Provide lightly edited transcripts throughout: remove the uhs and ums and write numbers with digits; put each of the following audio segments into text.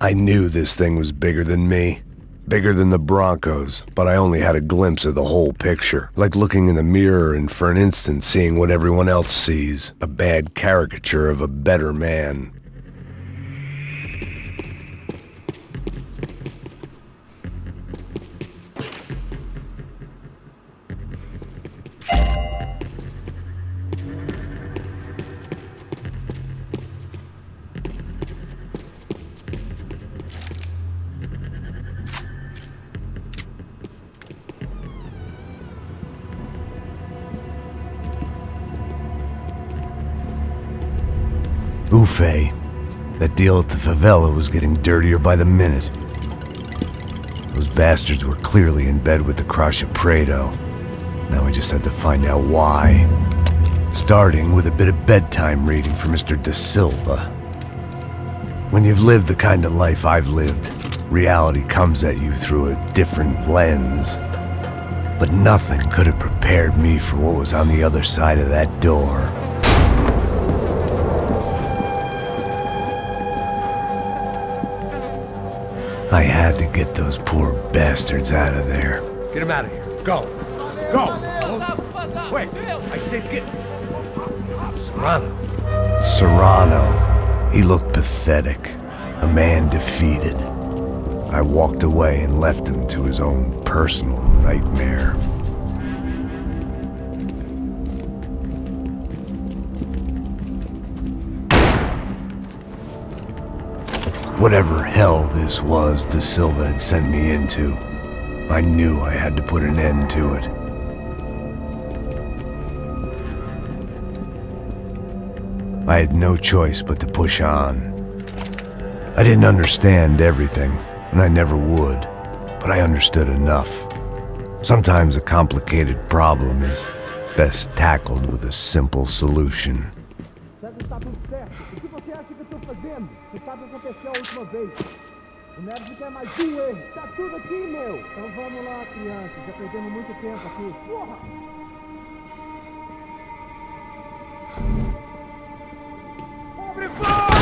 I knew this thing was bigger than me. Bigger than the Broncos, but I only had a glimpse of the whole picture. Like looking in the mirror and for an instant seeing what everyone else sees. A bad caricature of a better man. Buffet. That deal at the favela was getting dirtier by the minute. Those bastards were clearly in bed with the Crusher Prado. Now I just had to find out why. Starting with a bit of bedtime reading for Mr. Da Silva. When you've lived the kind of life I've lived, reality comes at you through a different lens. But nothing could have prepared me for what was on the other side of that door. I had to get those poor bastards out of there. Get him out of here. Go. Go. Wait, I said get... Serrano. Serrano. He looked pathetic. A man defeated. I walked away and left him to his own personal nightmare. Whatever hell this was Da Silva had sent me into, I knew I had to put an end to it. I had no choice but to push on. I didn't understand everything, and I never would, but I understood enough. Sometimes a complicated problem is best tackled with a simple solution. Você sabe o que aconteceu a última vez. O Neves não quer mais um erro. Tá tudo aqui, meu. Então vamos lá, criança. Já perdemos muito tempo aqui. Porra! Abre fogo!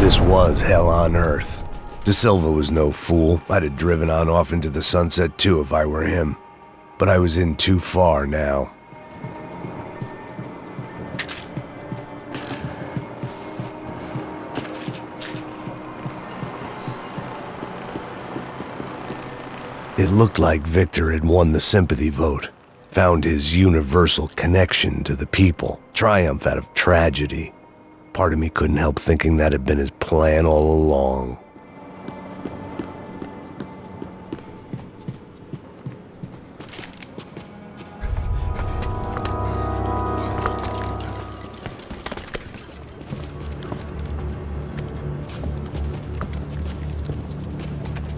This was hell on earth. De Silva was no fool. I'd have driven on off into the sunset too if I were him. But I was in too far now. It looked like Victor had won the sympathy vote, found his universal connection to the people, triumph out of tragedy. Part of me couldn't help thinking that had been his plan all along.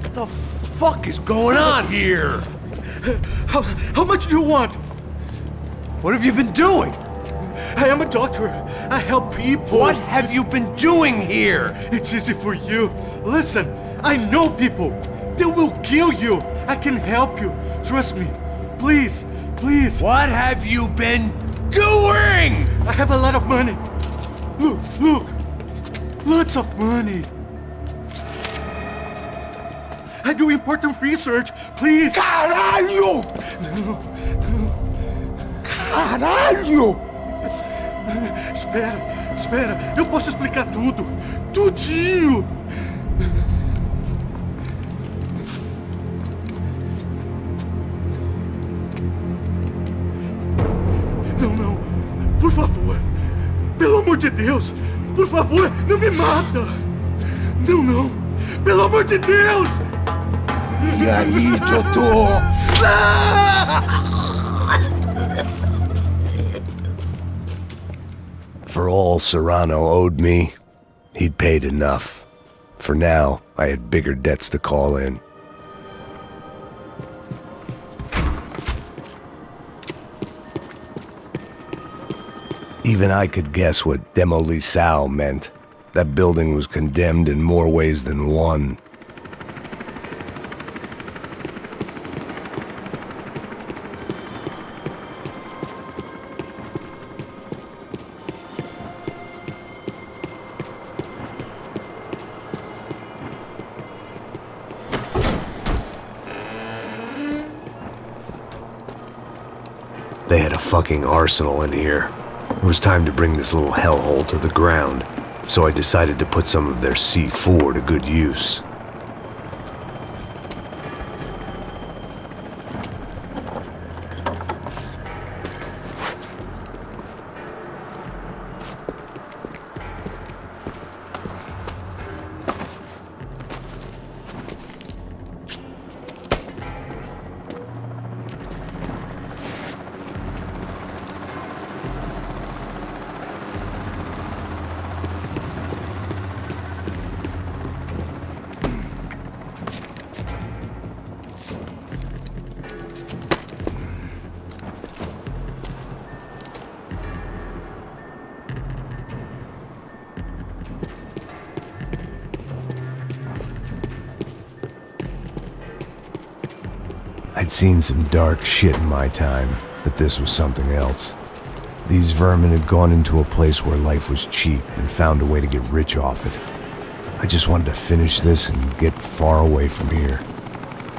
What the fuck is going on here? How much do you want? What have you been doing? I am a doctor. I help people. What have you been doing here? It's easy for you. Listen, I know people. They will kill you. I can help you. Trust me. Please, please. What have you been doing? I have a lot of money. Look, look. Lots of money. I do important research. Please. Caralho! No. Caralho! Espera. Eu posso explicar tudo. Tudinho. Não. Por favor. Pelo amor de Deus. Por favor, não me mata. Não. Pelo amor de Deus. E aí, doutor? For all Serrano owed me, he'd paid enough. For now, I had bigger debts to call in. Even I could guess what Demolisão meant. That building was condemned in more ways than one. They had a fucking arsenal in here. It was time to bring this little hellhole to the ground, so I decided to put some of their C4 to good use. I'd seen some dark shit in my time, but this was something else. These vermin had gone into a place where life was cheap and found a way to get rich off it. I just wanted to finish this and get far away from here.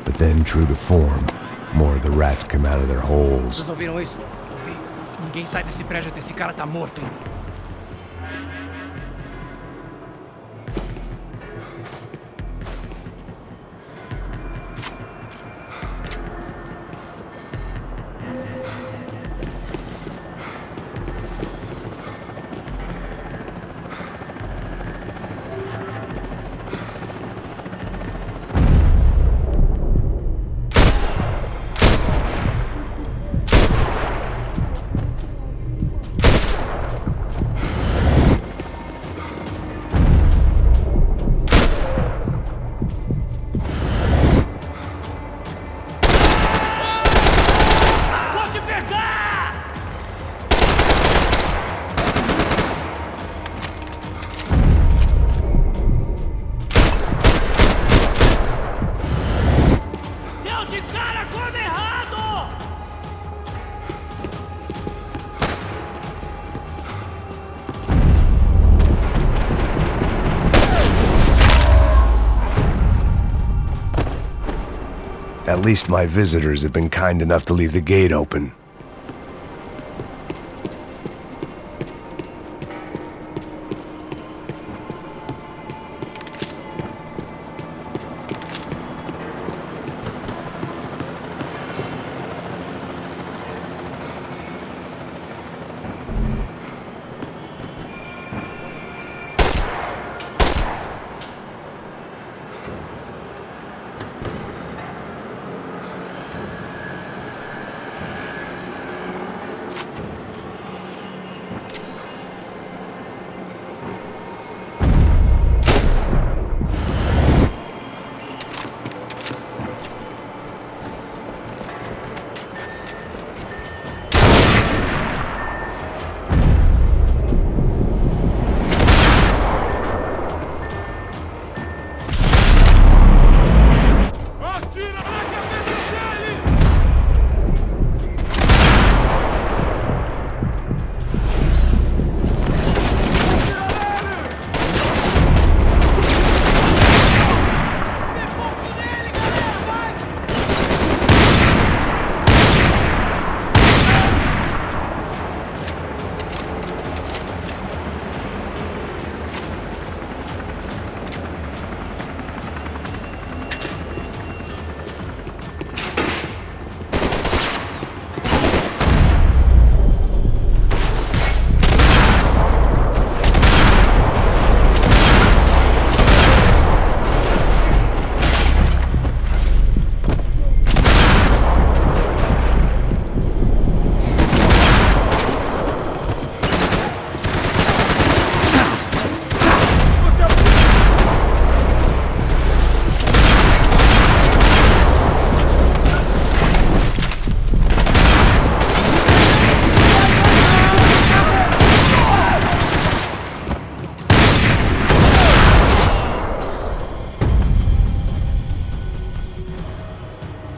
But then, true to form, more of the rats came out of their holes. Vocês ouviram isso? Ouvi. Ninguém sai desse prédio até esse cara tá morto. At least my visitors have been kind enough to leave the gate open.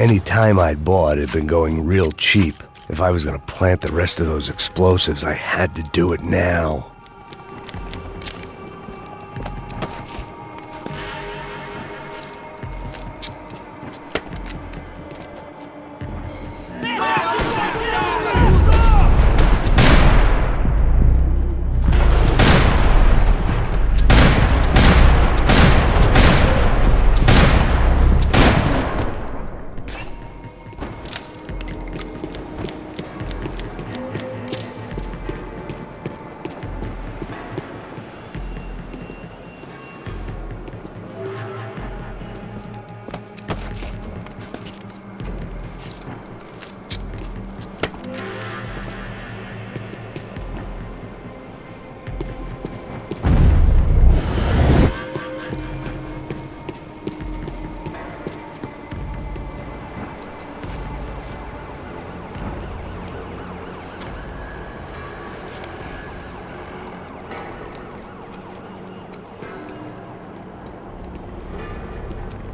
Any time I'd bought had been going real cheap. If I was gonna plant the rest of those explosives, I had to do it now.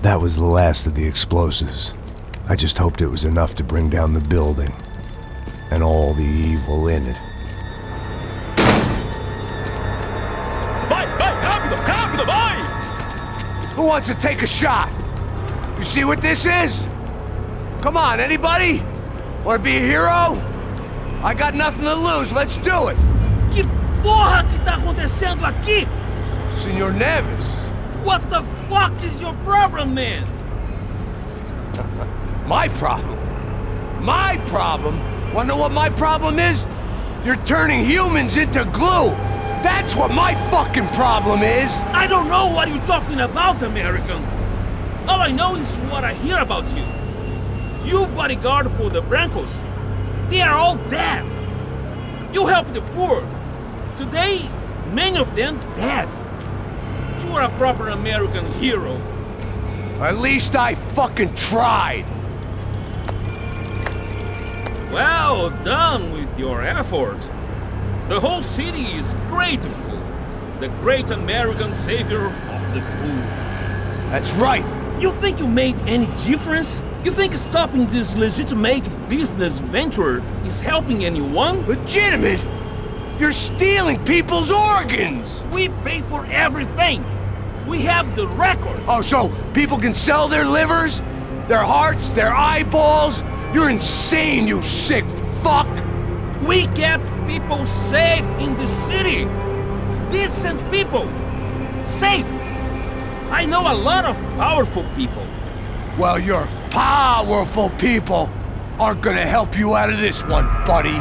That was the last of the explosives. I just hoped it was enough to bring down the building and all the evil in it. Vai, rápido, rápido, vai! Who wants to take a shot? You see what this is? Come on, anybody? Want to be a hero? I got nothing to lose, let's do it! Que porra que tá acontecendo aqui? Senor Neves. What the fuck is your problem, man? My problem? My problem? Wanna know what my problem is? You're turning humans into glue! That's what my fucking problem is! I don't know what you're talking about, American. All I know is what I hear about you. You bodyguard for the Brancos. They are all dead. You help the poor. Today, many of them dead. You are a proper American hero. At least I fucking tried! Well done with your effort. The whole city is grateful. The great American savior of the poor. That's right! You think you made any difference? You think stopping this legitimate business venture is helping anyone? Legitimate? You're stealing people's organs! We pay for everything. We have the record. Oh, so people can sell their livers? Their hearts, their eyeballs. You're insane, you sick fuck! We kept people safe in the city. Decent people. Safe. I know a lot of powerful people. Well, your powerful people aren't gonna help you out of this one, buddy.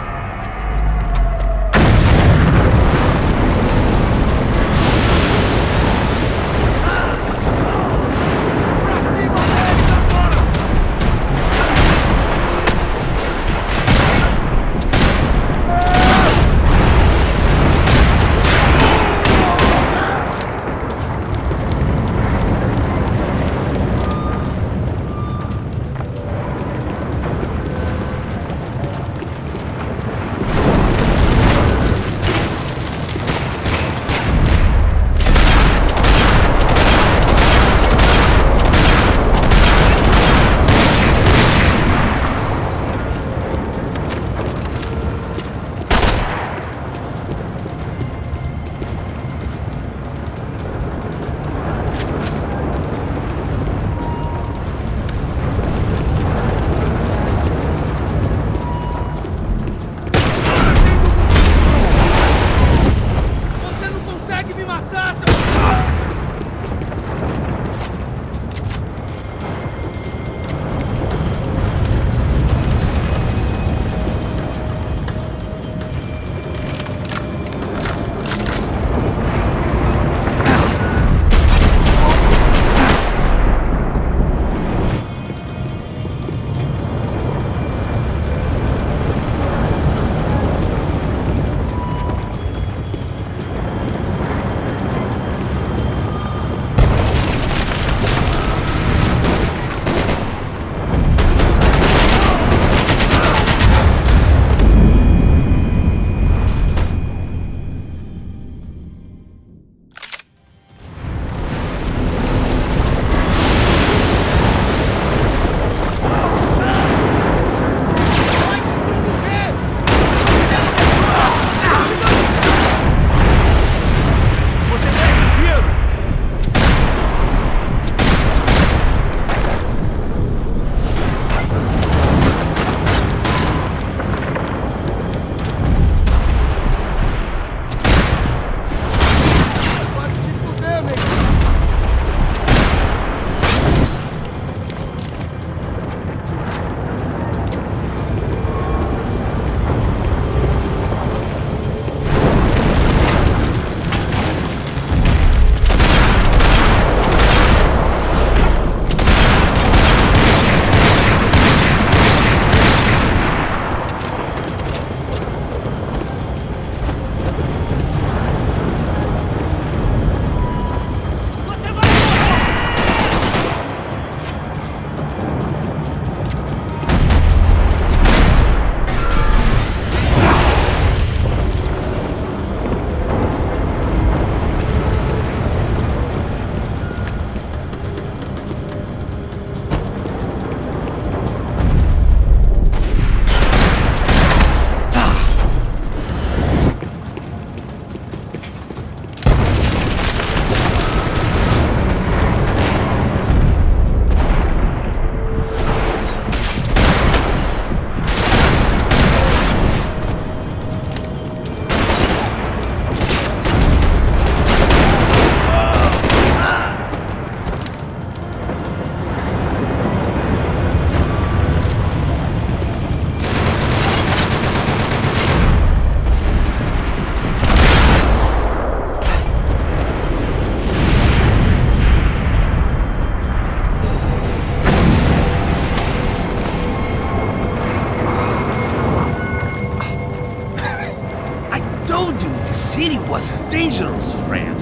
city was dangerous, friend.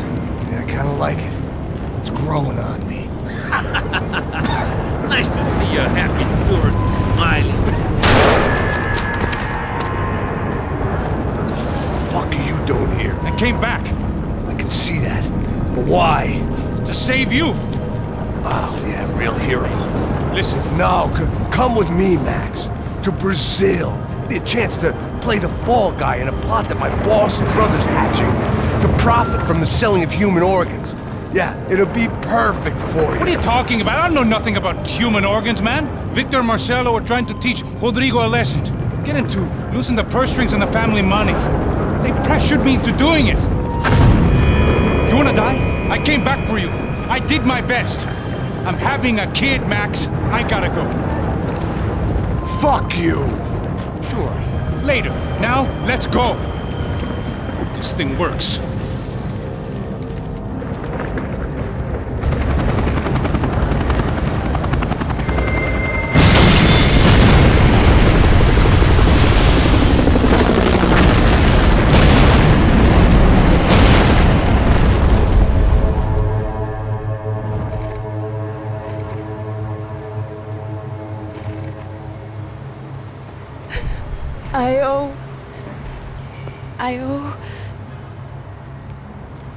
Yeah, I kinda like it. It's growing on me. Nice to see a happy tourist smiling. What the fuck are you doing here? I came back I can see that. But why? to save you. Oh, yeah, real hero. Listen, Now, come with me, Max. To Brazil. Be a chance to play the fall guy in a plot that my boss and brother's hatching. To profit from the selling of human organs. Yeah, it'll be perfect for you. What are you talking about? I don't know nothing about human organs, man. Victor and Marcelo are trying to teach Rodrigo a lesson. Get him to loosen the purse strings and the family money. They pressured me into doing it. You wanna die? I came back for you. I did my best. I'm having a kid, Max. I gotta go. Fuck you! Sure. Later. Now, let's go. Hope this thing works.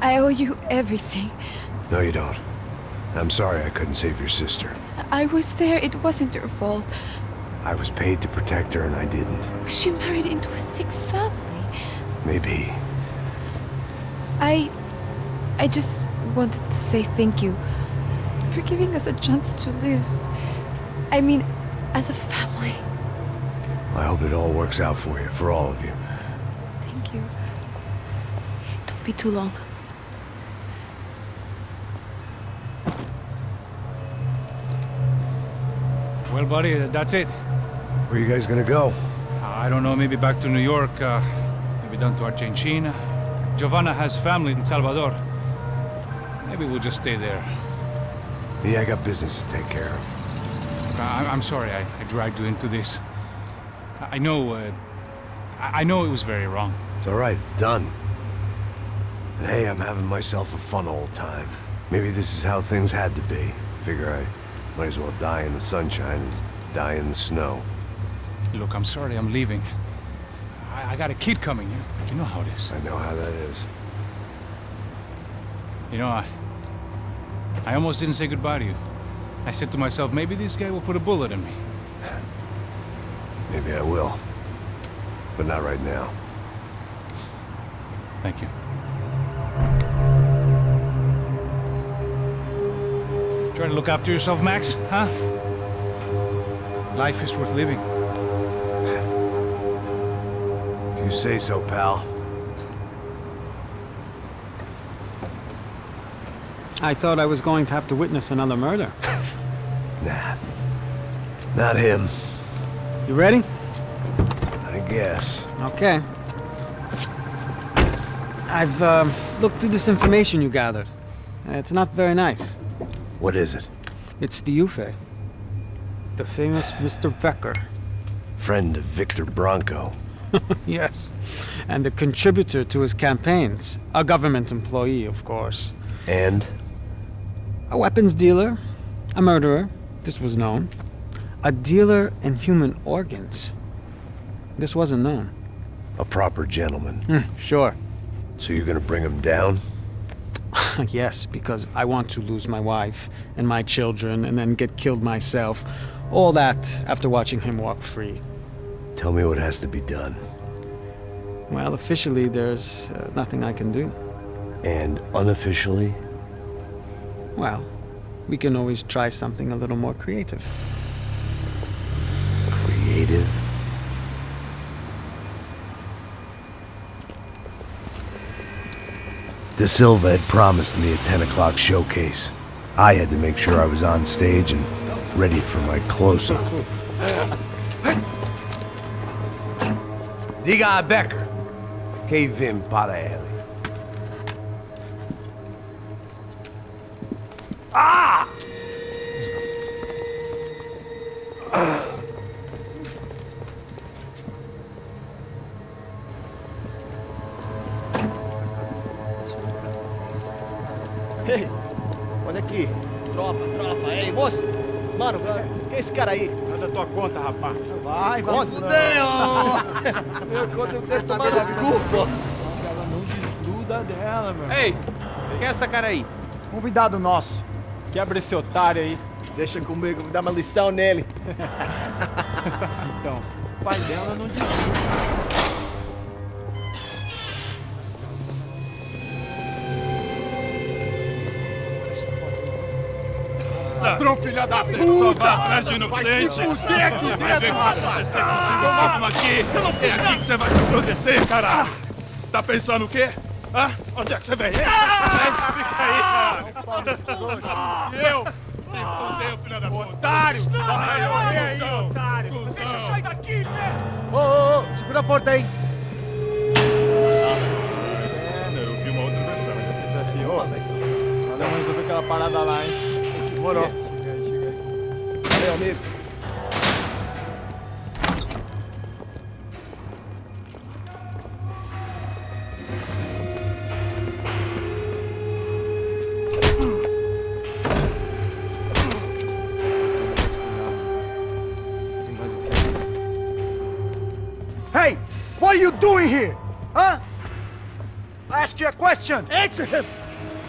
I owe you everything. No, you don't. I'm sorry I couldn't save your sister. I was there. It wasn't your fault. I was paid to protect her and I didn't. She married into a sick family. Maybe. I just wanted to say thank you for giving us a chance to live. I mean, as a family. I hope it all works out for you, for all of you. Thank you. Don't be too long. Well, buddy, that's it. Where are you guys gonna go? I don't know, maybe back to New York, maybe down to Argentina. Giovanna has family in Salvador. Maybe we'll just stay there. Yeah, I got business to take care of. I'm sorry I dragged you into this. I know it was very wrong. It's all right, it's done. And hey, I'm having myself a fun old time. Maybe this is how things had to be. Figure I might as well die in the sunshine as die in the snow. Look, I'm sorry I'm leaving. I got a kid coming. You know how it is. I know how that is. You know, I almost didn't say goodbye to you. I said to myself, maybe this guy will put a bullet in me. Maybe I will. But not right now. Thank you. Try to look after yourself, Max, huh? Life is worth living. If you say so, pal. I thought I was going to have to witness another murder. Nah. Not him. You ready? I guess. Okay. I've looked through this information you gathered. It's not very nice. What is it? It's the UFE. The famous Mr. Becker. Friend of Victor Bronco. Yes. And a contributor to his campaigns. A government employee, of course. And? A weapons dealer. A murderer. This was known. A dealer in human organs. This wasn't known. A proper gentleman. Sure. So you're gonna bring him down? Yes, because I want to lose my wife and my children and then get killed myself. All that after watching him walk free. Tell me what has to be done. Well, officially, there's nothing I can do. And unofficially? Well, we can always try something a little more creative. Creative? De Silva had promised me a 10 o'clock showcase. I had to make sure I was on stage and ready for my close-up. Diga a Becker. Que vim para ele. Ah! Ei, olha aqui. Tropa. Ei, moço. Mano, quem é esse cara aí? Nada tua conta, rapaz. Vai fudeu! Meu, quando eu quero tomar no cu, pô. Ela não desgruda dela, meu. Ei, quem é essa cara aí? Convidado nosso. Quebra esse otário aí. Deixa comigo, vou dar uma lição nele. Então, o pai dela não desgruda. Ladrão, filha da Só puta! vai atrás de inocentes. Vai se fuder aqui Vai dentro, ver o que vai acontecer contigo mesmo aqui. Eu não É fiz aqui que você vai se proteger, caralho. Tá pensando o quê? Hã? Onde é que você vem? Fica aí, caralho. E eu? Se fudeu, filha da puta. Otário! Vai morrer aí, otário! cuzão. Deixa eu sair daqui, velho! Ô, segura a porta aí. Eu vi uma outra versão. Desafiou? Nós vamos resolver aquela parada lá, hein? Demorou. Chega aí. Valeu, amigo. Hey! What are you doing here? Huh? I ask you a question. Answer him!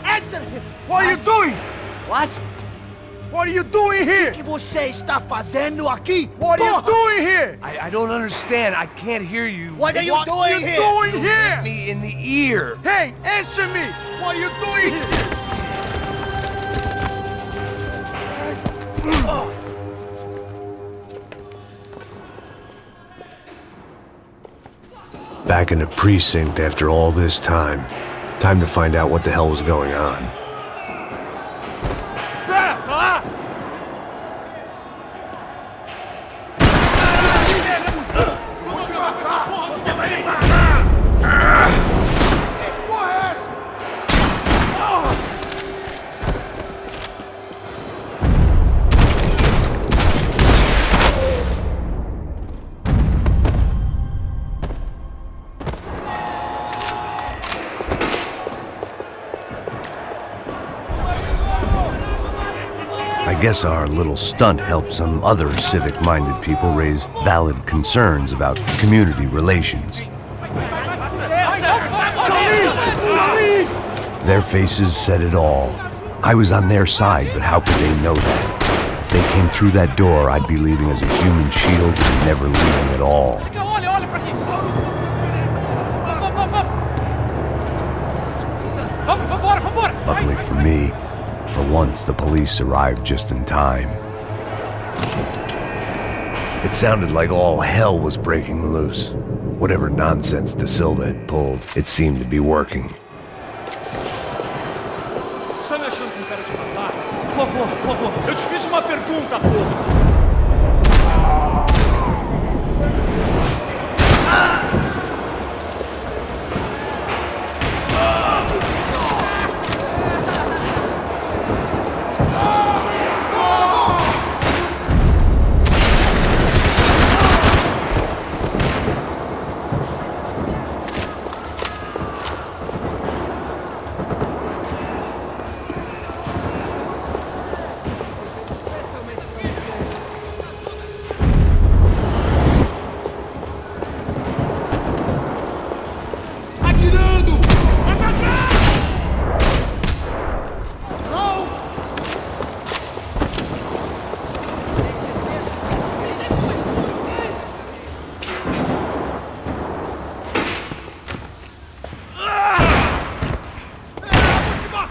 Answer him! What are you doing? What? What are you doing here? O que você está fazendo aqui? What are you Porra! doing here? I don't understand. I can't hear you. What are you doing here? doing You here? hit Me in the ear. Hey, answer me. What are you doing here? Back in the precinct after all this time. Time to find out what the hell was going on. I guess our little stunt helped some other civic-minded people raise valid concerns about community relations. Their faces said it all. I was on their side, but how could they know that? If they came through that door, I'd be leaving as a human shield and never leaving at all. Olha pra aqui! Vambora! Luckily for me, for once the police arrived just in time. It sounded like all hell was breaking loose. Whatever nonsense De Silva had pulled, it seemed to be working. Você tá me achando que eu quero te matar? Por favor. Eu te fiz uma pergunta, porra.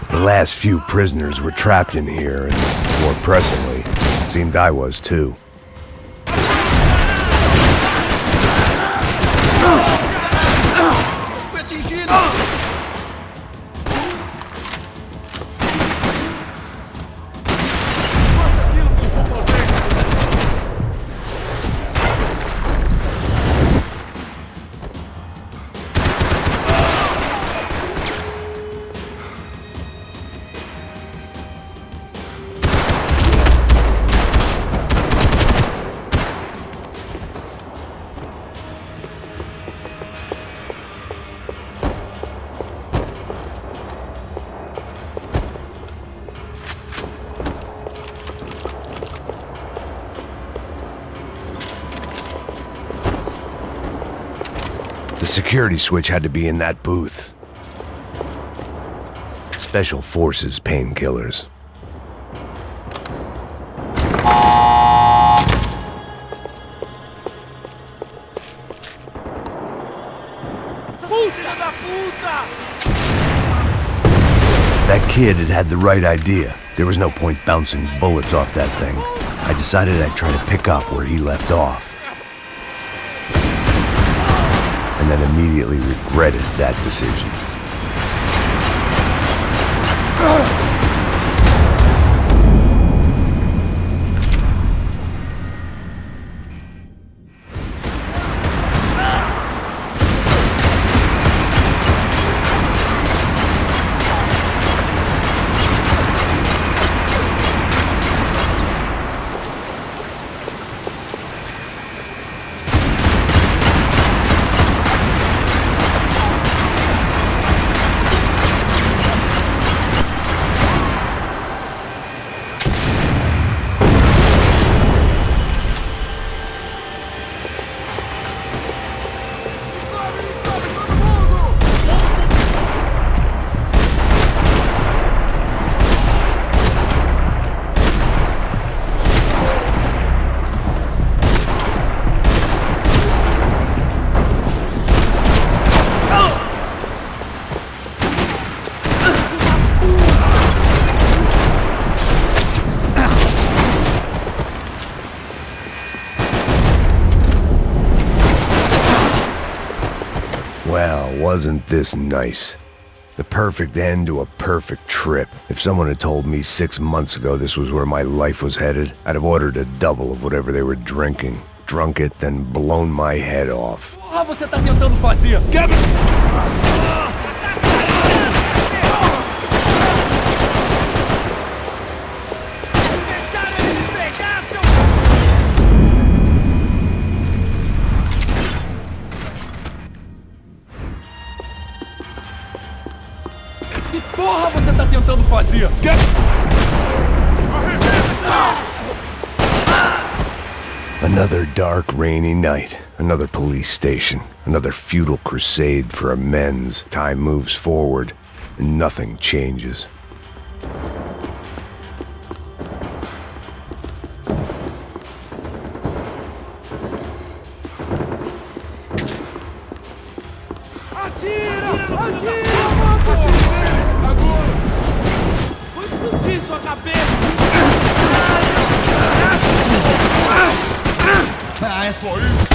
The last few prisoners were trapped in here, and more pressingly, it seemed I was too. The security switch had to be in that booth. Special Forces painkillers. That kid had had the right idea. There was no point bouncing bullets off that thing. I decided I'd try to pick up where he left off. And then immediately regretted that decision. Well, wasn't this nice? The perfect end to a perfect trip. If someone had told me 6 months ago this was where my life was headed, I'd have ordered a double of whatever they were drinking, drunk it, then blown my head off. Porra, você tá tentando fazer? Que porra você tá tentando fazer? Another dark, rainy night. Another police station. Another futile crusade for amends. Time moves forward, and nothing changes. Vou explodir sua cabeça! Ah, é só isso?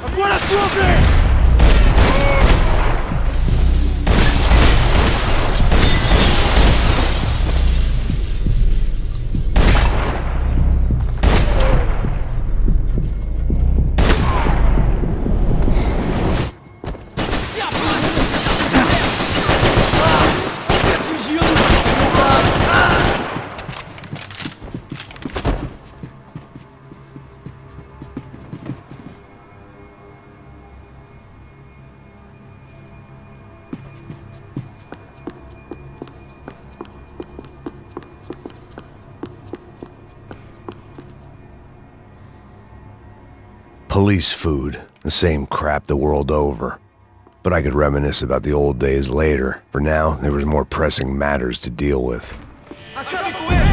Agora sua vez! Police food, the same crap the world over. But I could reminisce about the old days later. For now, there was more pressing matters to deal with. Acabe com ele!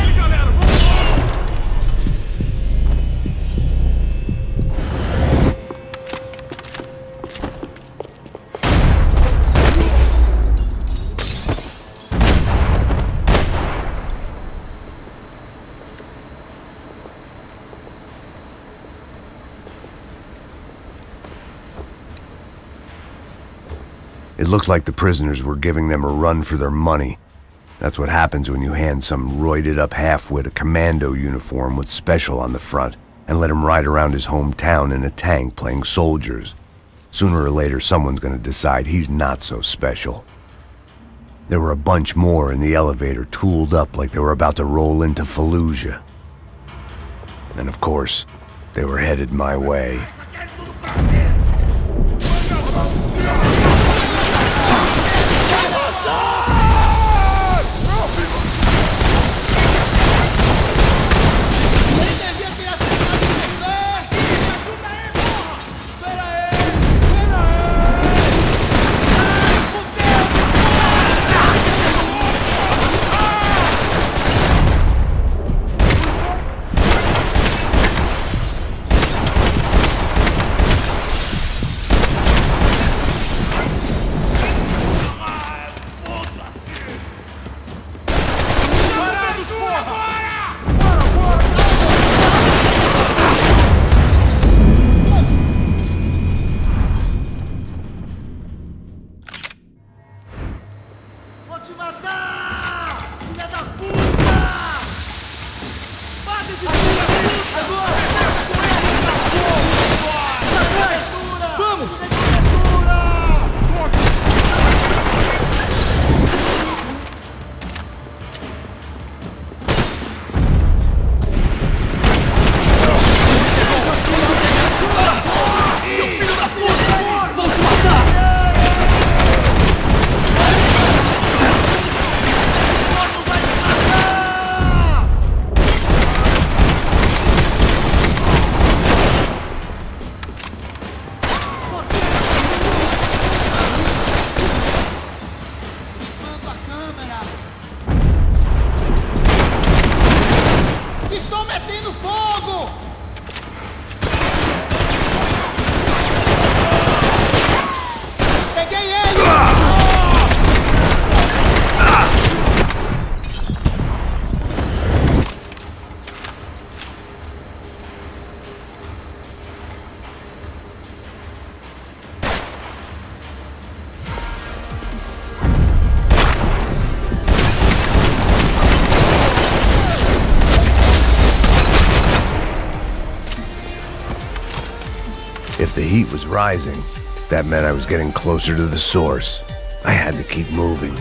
It looked like the prisoners were giving them a run for their money. That's what happens when you hand some roided-up halfwit a commando uniform with special on the front and let him ride around his hometown in a tank playing soldiers. Sooner or later, someone's gonna decide he's not so special. There were a bunch more in the elevator, tooled up like they were about to roll into Fallujah. And of course, they were headed my way. If the heat was rising, that meant I was getting closer to the source. I had to keep moving.